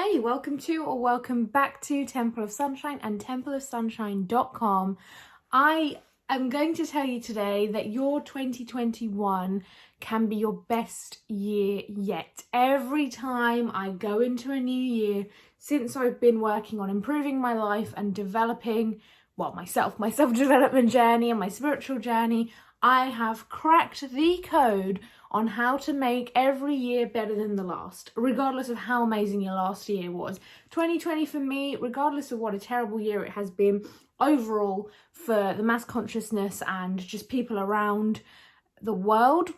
Hey, welcome to or welcome back to Temple of Sunshine and templeofsunshine.com. I am going to tell you today that your 2021 can be your best year yet. Every time I go into a new year, since I've been working on improving my life and developing, my self-development journey and my spiritual journey, I have cracked the code on how to make every year better than the last, regardless of how amazing your last year was. 2020 for me, regardless of what a terrible year it has been, overall for the mass consciousness and just people around the world,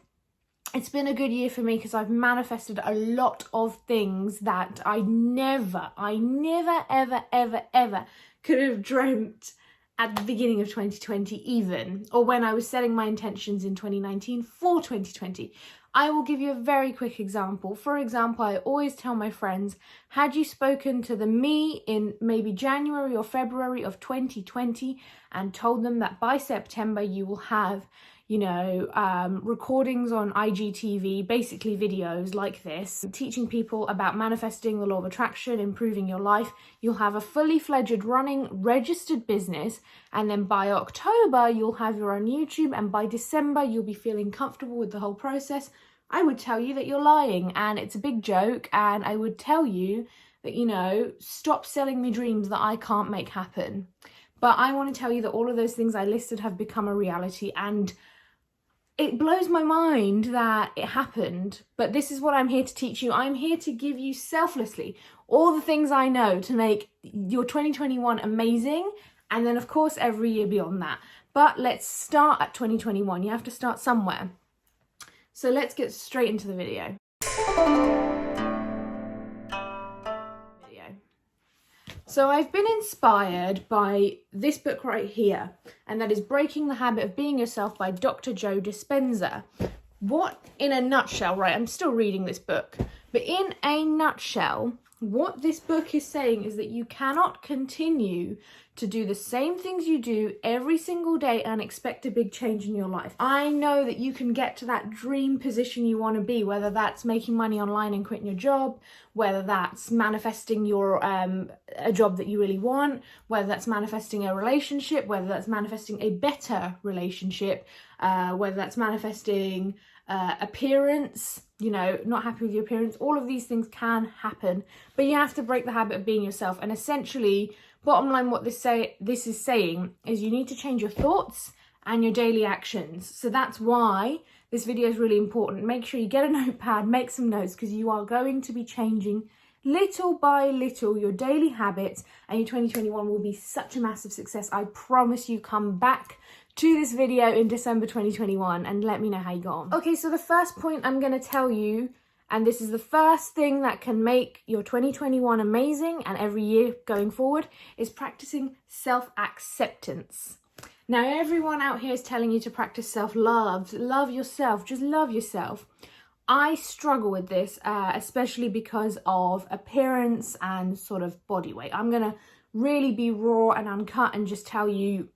it's been a good year for me because I've manifested a lot of things that I never, ever could have dreamt at the beginning of 2020 even, or when I was setting my intentions in 2019 for 2020. I will give you a very quick example. For example, I always tell my friends, had you spoken to the me in maybe January or February of 2020 and told them that by September you will have, recordings on IGTV, basically videos like this, teaching people about manifesting the law of attraction, improving your life. You'll have a fully fledged running registered business, and then by October you'll have your own YouTube, and by December you'll be feeling comfortable with the whole process. I would tell you that you're lying and it's a big joke, and I would tell you that, stop selling me dreams that I can't make happen. But I want to tell you that all of those things I listed have become a reality, and it blows my mind that it happened, but this is what I'm here to teach you. I'm here to give you selflessly all the things I know to make your 2021 amazing, and then of course every year beyond that. But let's start at 2021. You have to start somewhere. So let's get straight into the video. So I've been inspired by this book right here, and that is Breaking the Habit of Being Yourself by Dr. Joe Dispenza. What, in a nutshell, right, I'm still reading this book, but in a nutshell, what this book is saying is that you cannot continue to do the same things you do every single day and expect a big change in your life. I know that you can get to that dream position you want to be, whether that's making money online and quitting your job, whether that's manifesting your a job that you really want, whether that's manifesting a relationship, whether that's manifesting a better relationship, whether that's manifesting appearance, not happy with your appearance. All of these things can happen, but you have to break the habit of being yourself. And essentially, bottom line, what this is saying is you need to change your thoughts and your daily actions. So that's why this video is really important. Make sure you get a notepad, make some notes, because you are going to be changing little by little your daily habits, and your 2021 will be such a massive success. I promise you. Come back to this video in December 2021 and let me know how you got on. Okay, so the first point I'm going to tell you, and this is the first thing that can make your 2021 amazing and every year going forward, is practicing self-acceptance. Now, everyone out here is telling you to practice self-love, love yourself, just love yourself. I struggle with this, especially because of appearance and sort of body weight. I'm going to really be raw and uncut and just tell you,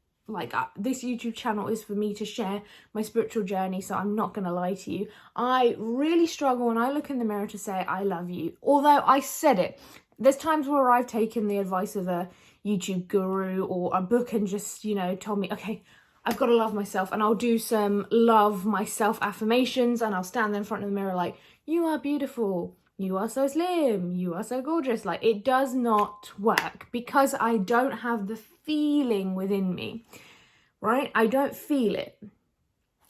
this YouTube channel is for me to share my spiritual journey, so I'm not going to lie to you. I really struggle when I look in the mirror to say I love you. Although I said it, there's times where I've taken the advice of a YouTube guru or a book and just, told me, okay, I've got to love myself, and I'll do some love myself affirmations, and I'll stand there in front of the mirror like, you are beautiful, you are so slim, you are so gorgeous. It does not work because I don't have the feeling within me, right? I don't feel it.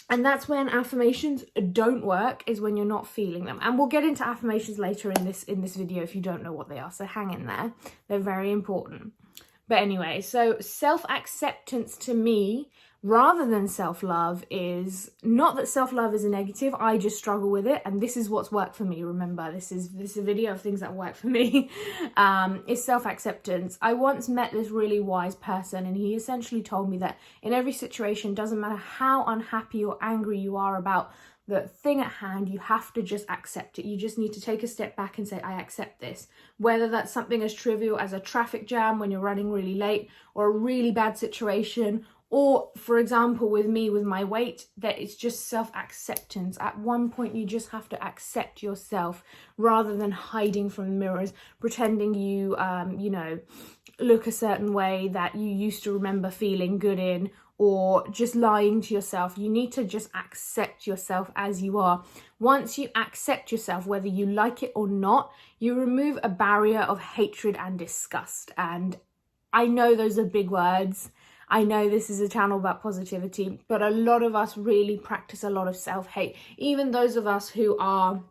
And that's when affirmations don't work, is when you're not feeling them. And we'll get into affirmations later in this video if you don't know what they are, so hang in there. They're very important. But anyway, so self-acceptance to me, rather than self-love, is not that self-love is a negative. I just struggle with it, and this is what's worked for me. Remember, this is a video of things that work for me. Is self-acceptance. I once met this really wise person, and he essentially told me that in every situation, doesn't matter how unhappy or angry you are about the thing at hand, you have to just accept it. You just need to take a step back and say, I accept this. Whether that's something as trivial as a traffic jam when you're running really late, or a really bad situation, Or, for example, with me, with my weight, that it's just self-acceptance. At one point, you just have to accept yourself rather than hiding from mirrors, pretending you, look a certain way that you used to remember feeling good in, or just lying to yourself. You need to just accept yourself as you are. Once you accept yourself, whether you like it or not, you remove a barrier of hatred and disgust. And I know those are big words. I know this is a channel about positivity, but a lot of us really practice a lot of self-hate. Even those of us who are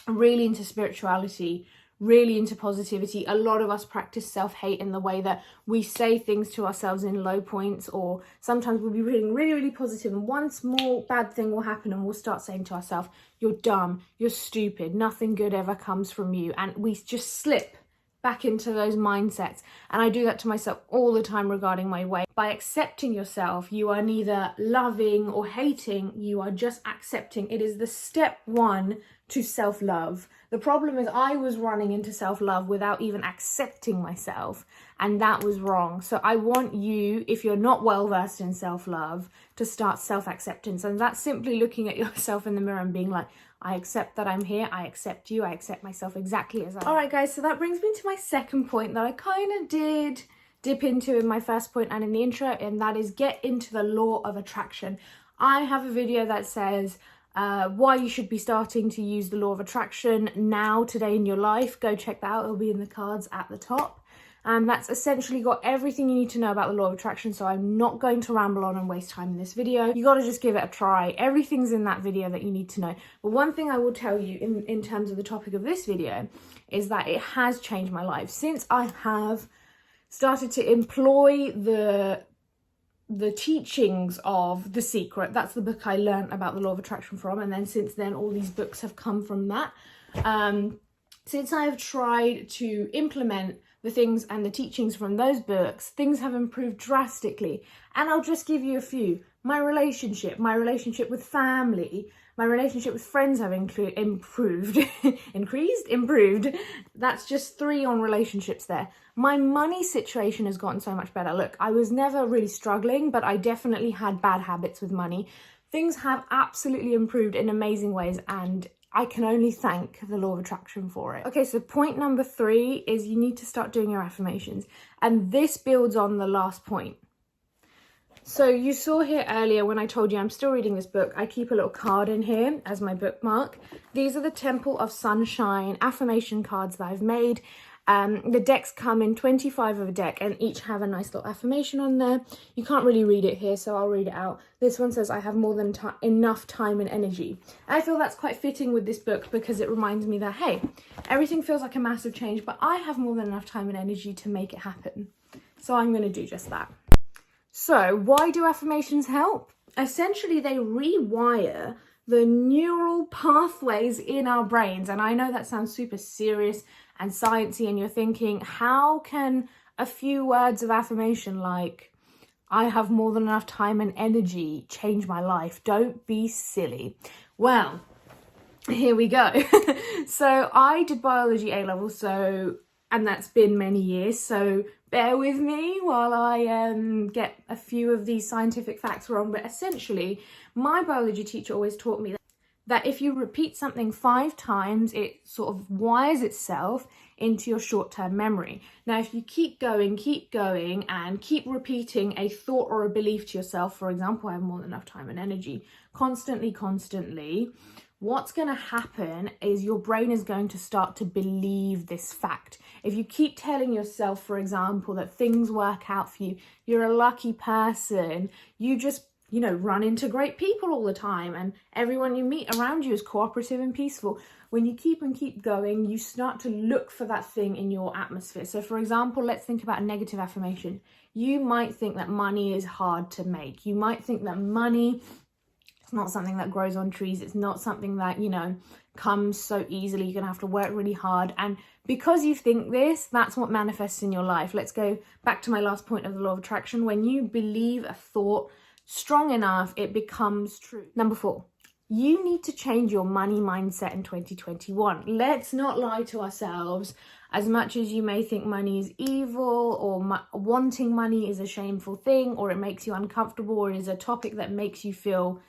really into spirituality, really into positivity, a lot of us practice self-hate in the way that we say things to ourselves in low points, or sometimes we'll be feeling really, really positive and one small bad thing will happen and we'll start saying to ourselves, you're dumb, you're stupid, nothing good ever comes from you. And we just slip back into those mindsets. And I do that to myself all the time regarding my weight. By accepting yourself, you are neither loving or hating, you are just accepting. It is the step one to self-love. The problem is I was running into self-love without even accepting myself, and that was wrong. So I want you, if you're not well versed in self-love, to start self-acceptance. And that's simply looking at yourself in the mirror and being like, I accept that I'm here, I accept you, I accept myself exactly as I am. All right, guys, so that brings me to my second point that I kind of did dip into in my first point and in the intro, and that is get into the law of attraction. I have a video that says why you should be starting to use the law of attraction now, today in your life. Go check that out, it'll be in the cards at the top. And that's essentially got everything you need to know about the law of attraction, so I'm not going to ramble on and waste time in this video. You got to just give it a try. Everything's in that video that you need to know. But one thing I will tell you in terms of the topic of this video is that it has changed my life. Since I have started to employ the teachings of The Secret, that's the book I learned about the law of attraction from, and then since then all these books have come from that. Since I have tried to implement the things and the teachings from those books, things have improved drastically. And I'll just give you a few. My relationship with family, my relationship with friends have improved. Improved. That's just 3 on relationships there. My money situation has gotten so much better. Look, I was never really struggling, but I definitely had bad habits with money. Things have absolutely improved in amazing ways, and I can only thank the law of attraction for it. Okay, so point number 3 is you need to start doing your affirmations. And this builds on the last point. So you saw here earlier when I told you I'm still reading this book, I keep a little card in here as my bookmark. These are the Temple of Sunshine affirmation cards that I've made. The decks come in 25 of a deck and each have a nice little affirmation on there. You can't really read it here, so I'll read it out. This one says, I have more than enough time and energy. I feel that's quite fitting with this book because it reminds me that, hey, everything feels like a massive change, but I have more than enough time and energy to make it happen. So I'm going to do just that. So why do affirmations help? Essentially, they rewire the neural pathways in our brains. And I know that sounds super serious and sciencey, and you're thinking, how can a few words of affirmation like, I have more than enough time and energy, change my life? Don't be silly. Well, here we go. So I did biology A-level, and that's been many years, so bear with me while I get a few of these scientific facts wrong. But essentially, my biology teacher always taught me that if you repeat something 5 times, it sort of wires itself into your short-term memory. Now, if you keep going and keep repeating a thought or a belief to yourself, for example, I have more than enough time and energy, constantly, what's going to happen is your brain is going to start to believe this fact. If you keep telling yourself, for example, that things work out for you, you're a lucky person, you just run into great people all the time and everyone you meet around you is cooperative and peaceful. When you keep going, you start to look for that thing in your atmosphere. So for example, let's think about a negative affirmation. You might think that money is hard to make. You might think that money is not something that grows on trees. It's not something that, comes so easily. You're going to have to work really hard. And because you think this, that's what manifests in your life. Let's go back to my last point of the law of attraction. When you believe a thought strong enough, it becomes true. Number 4, you need to change your money mindset in 2021. Let's not lie to ourselves. As much as you may think money is evil, or wanting money is a shameful thing, or it makes you uncomfortable, or is a topic that makes you feel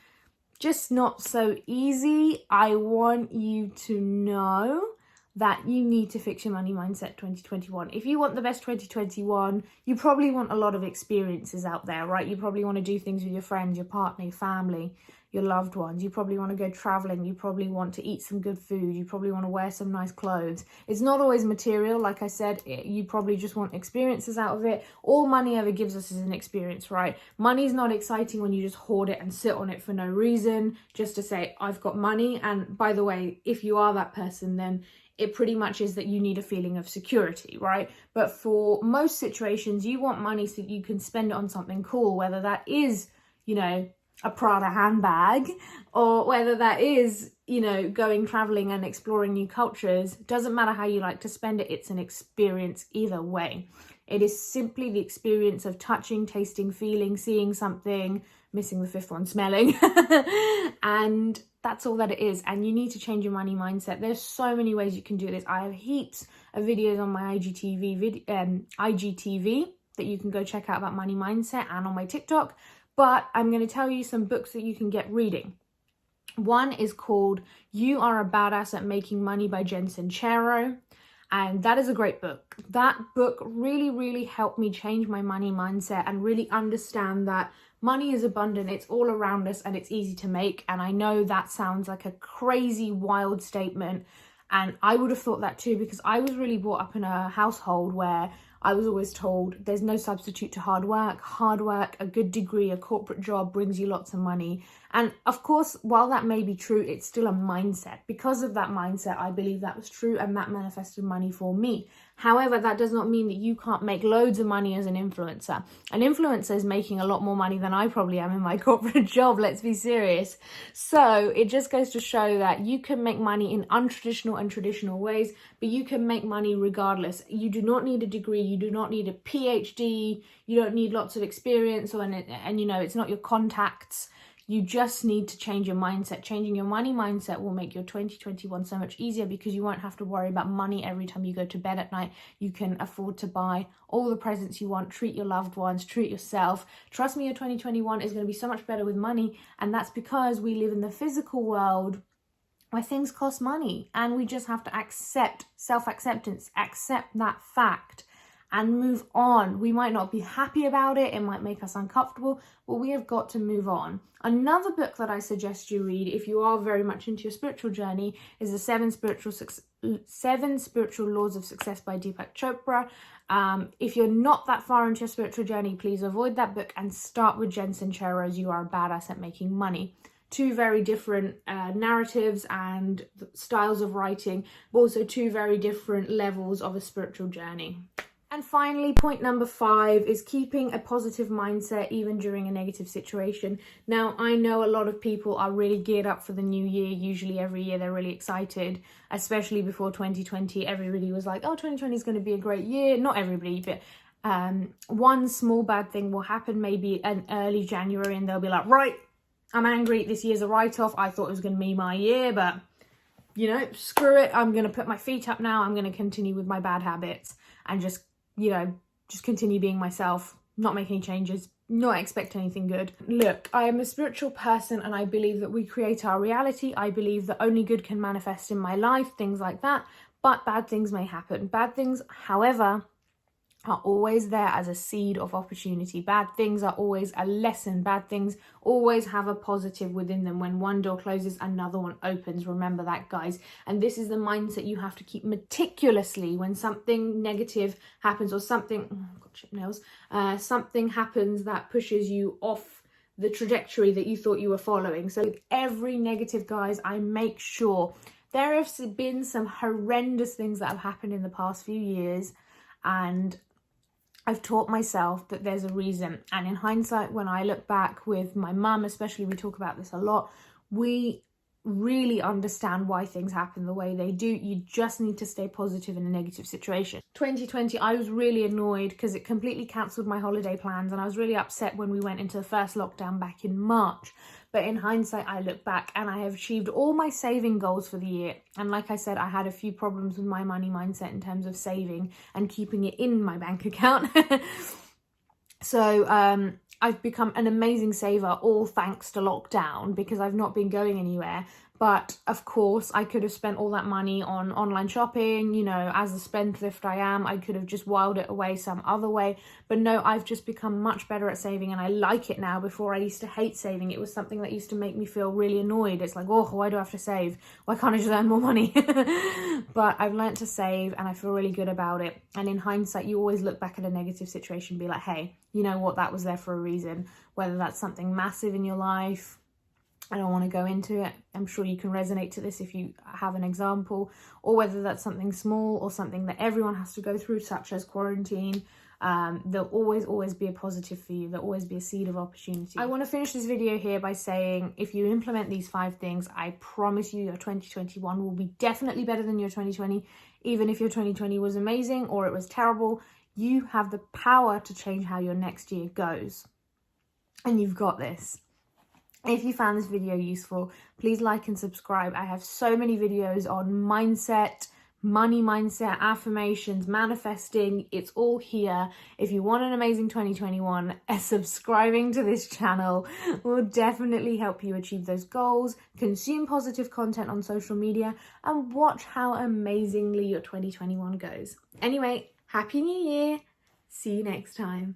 just not so easy, I want you to know that you need to fix your money mindset 2021. If you want the best 2021, you probably want a lot of experiences out there, right? You probably want to do things with your friends, your partner, your family, your loved ones. You probably want to go traveling. You probably want to eat some good food. You probably want to wear some nice clothes. It's not always material. Like I said, you probably just want experiences out of it. All money ever gives us is an experience, right? Money's not exciting when you just hoard it and sit on it for no reason, just to say, I've got money. And by the way, if you are that person, then it pretty much is that you need a feeling of security, right? But for most situations, you want money so you can spend it on something cool, whether that is, a Prada handbag, or whether that is, going traveling and exploring new cultures. Doesn't matter how you like to spend it, it's an experience either way. It is simply the experience of touching, tasting, feeling, seeing something, missing the fifth one, smelling. And that's all that it is. And you need to change your money mindset. There's so many ways you can do this. I have heaps of videos on my IGTV that you can go check out about money mindset, and on my TikTok. But I'm going to tell you some books that you can get reading. One is called You Are a Badass at Making Money by Jen Sincero. And that is a great book. That book really, really helped me change my money mindset and really understand that money is abundant, it's all around us, and it's easy to make. And I know that sounds like a crazy, wild statement. And I would have thought that too, because I was really brought up in a household where I was always told there's no substitute to hard work. Hard work, a good degree, a corporate job brings you lots of money. And of course, while that may be true, it's still a mindset. Because of that mindset, I believe that was true, and that manifested money for me. However, that does not mean that you can't make loads of money as an influencer. An influencer is making a lot more money than I probably am in my corporate job, let's be serious. So it just goes to show that you can make money in untraditional and traditional ways, but you can make money regardless. You do not need a degree, you do not need a PhD, you don't need lots of experience, and it's not your contacts. You just need to change your mindset. Changing your money mindset will make your 2021 so much easier, because you won't have to worry about money every time you go to bed at night. You can afford to buy all the presents you want, treat your loved ones, treat yourself. Trust me, your 2021 is going to be so much better with money. And that's because we live in the physical world where things cost money, and we just have to accept self-acceptance, accept that fact, and move on. We might not be happy about it, it might make us uncomfortable, but we have got to move on. Another book that I suggest you read if you are very much into your spiritual journey is the Seven Spiritual Laws of Success by Deepak Chopra. If you're not that far into your spiritual journey, please avoid that book and start with Jen Sincero's You Are a Badass at Making Money. Two very different narratives and styles of writing, but also two very different levels of a spiritual journey. And finally, point number 5 is keeping a positive mindset even during a negative situation. Now, I know a lot of people are really geared up for the new year. Usually every year they're really excited, especially before 2020. Everybody was like, oh, 2020 is going to be a great year. Not everybody, but one small bad thing will happen maybe in early January, and they'll be like, right, I'm angry. This year's a write-off. I thought it was going to be my year, but screw it. I'm going to put my feet up now. I'm going to continue with my bad habits and just continue being myself, not make any changes, not expect anything good. Look, I am a spiritual person, and I believe that we create our reality. I believe that only good can manifest in my life, things like that. But bad things may happen. Bad things, however, are always there as a seed of opportunity. Bad things are always a lesson. Bad things always have a positive within them. When one door closes, another one opens. Remember that, guys. And this is the mindset you have to keep meticulously when something negative happens, or something something happens that pushes you off the trajectory that you thought you were following. So with every negative, guys, I make sure there have been some horrendous things that have happened in the past few years, and I've taught myself that there's a reason. And in hindsight, when I look back with my mum, especially, we talk about this a lot, we really understand why things happen the way they do. You just need to stay positive in a negative situation. 2020, I was really annoyed because it completely cancelled my holiday plans, and I was really upset when we went into the first lockdown back in March. But in hindsight, I look back and I have achieved all my saving goals for the year. And like I said, I had a few problems with my money mindset in terms of saving and keeping it in my bank account. So I've become an amazing saver, all thanks to lockdown, because I've not been going anywhere. But of course, I could have spent all that money on online shopping. You know, as a spendthrift I am, I could have just wiled it away some other way. But no, I've just become much better at saving, and I like it now. Before, I used to hate saving. It was something that used to make me feel really annoyed. It's like, oh, why do I have to save? Why can't I just earn more money? But I've learned to save, and I feel really good about it. And in hindsight, you always look back at a negative situation and be like, hey, you know what, that was there for a reason. Whether that's something massive in your life, I don't want to go into it. I'm sure you can resonate to this if you have an example, or whether that's something small or something that everyone has to go through, such as quarantine. There'll always be a positive for you. There'll always be a seed of opportunity. I want to finish this video here by saying, if you implement these 5 things, I promise you your 2021 will be definitely better than your 2020. Even if your 2020 was amazing or it was terrible, you have the power to change how your next year goes. And you've got this. If you found this video useful, please like and subscribe. I have so many videos on mindset, money mindset, affirmations, manifesting. It's all here. If you want an amazing 2021, subscribing to this channel will definitely help you achieve those goals, consume positive content on social media, and watch how amazingly your 2021 goes. Anyway, Happy New Year. See you next time.